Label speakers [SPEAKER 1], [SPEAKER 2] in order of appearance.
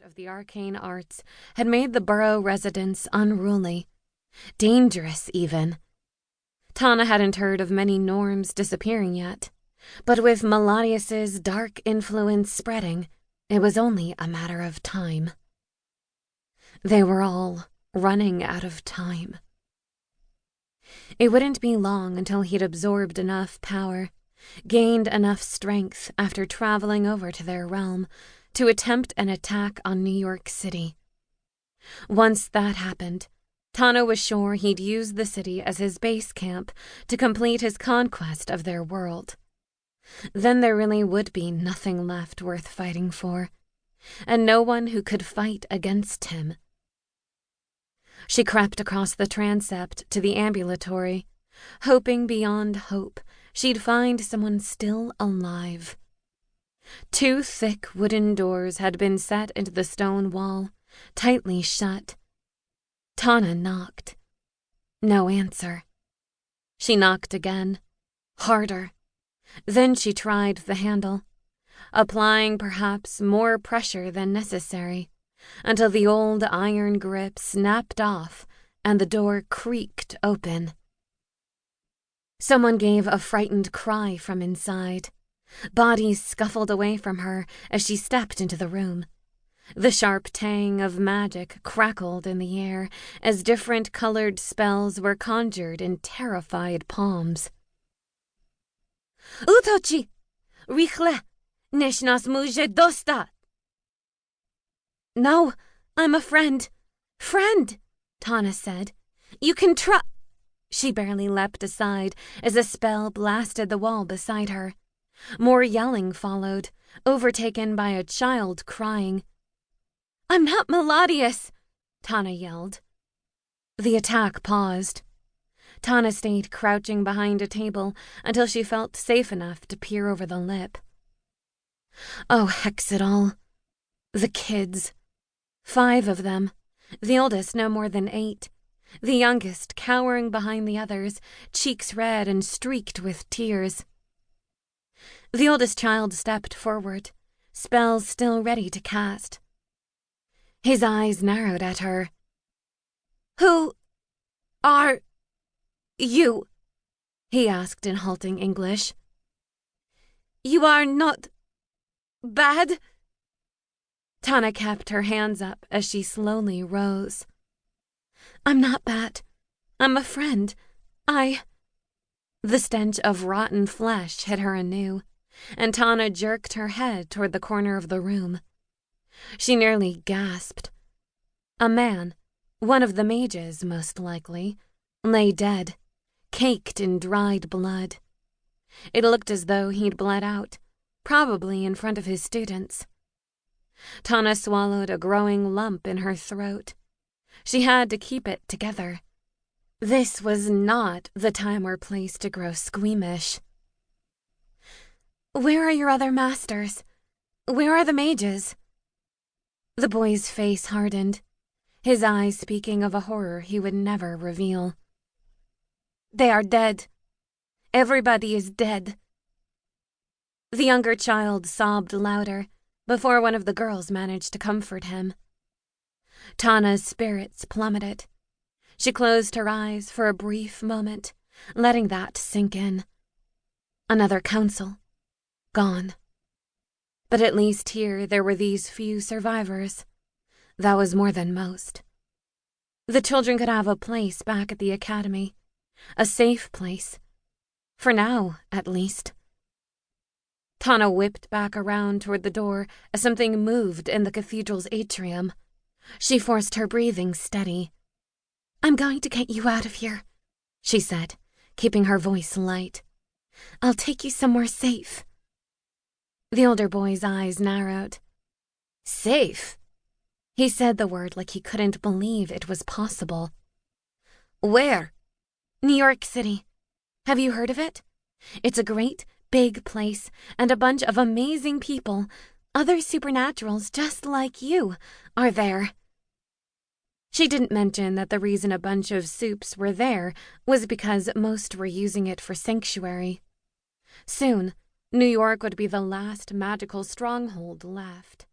[SPEAKER 1] of the arcane arts had made the borough residents unruly, dangerous even. Tana hadn't heard of many norms disappearing yet, but with Maladias' dark influence spreading, it was only a matter of time. They were all running out of time. It wouldn't be long until he'd absorbed enough power, gained enough strength after traveling over to their realm to attempt an attack on New York City. Once that happened, Tana was sure he'd use the city as his base camp to complete his conquest of their world. Then there really would be nothing left worth fighting for, and no one who could fight against him. She crept across the transept to the ambulatory, hoping beyond hope she'd find someone still alive. 2 thick wooden doors had been set into the stone wall, tightly shut. Tana knocked. No answer. She knocked again, harder. Then she tried the handle, applying perhaps more pressure than necessary, until the old iron grip snapped off and the door creaked open. Someone gave a frightened cry from inside. Bodies scuffled away from her as she stepped into the room. The sharp tang of magic crackled in the air as different colored spells were conjured in terrified palms. Utochi! Richle! Neshnas muje dosta! No, I'm a friend. Friend, Tana said. You can try. She barely leapt aside as a spell blasted the wall beside her. More yelling followed, overtaken by a child crying. I'm not Maladias, Tana yelled. The attack paused. Tana stayed crouching behind a table until she felt safe enough to peer over the lip. Oh, hex it all. The kids. 5 of them, the oldest no more than 8, the youngest cowering behind the others, cheeks red and streaked with tears. The oldest child stepped forward, spells still ready to cast. His eyes narrowed at her. Who are you? He asked in halting English. You are not bad? Tana kept her hands up as she slowly rose. I'm not bad. I'm a friend. The stench of rotten flesh hit her anew, and Tana jerked her head toward the corner of the room. She nearly gasped. A man, one of the mages most likely, lay dead, caked in dried blood. It looked as though he'd bled out, probably in front of his students. Tana swallowed a growing lump in her throat. She had to keep it together. This was not the time or place to grow squeamish. Where are your other masters? Where are the mages? The boy's face hardened, his eyes speaking of a horror he would never reveal. They are dead. Everybody is dead. The younger child sobbed louder before one of the girls managed to comfort him. Tana's spirits plummeted. She closed her eyes for a brief moment, letting that sink in. Another council. Gone. But at least here there were these few survivors. That was more than most. The children could have a place back at the academy. A safe place. For now, at least. Tana whipped back around toward the door as something moved in the cathedral's atrium. She forced her breathing steady. I'm going to get you out of here, she said, keeping her voice light. I'll take you somewhere safe. The older boy's eyes narrowed. Safe? He said the word like he couldn't believe it was possible. Where? New York City. Have you heard of it? It's a great, big place and a bunch of amazing people, other supernaturals just like you, are there. She didn't mention that the reason a bunch of supes were there was because most were using it for sanctuary. Soon, New York would be the last magical stronghold left.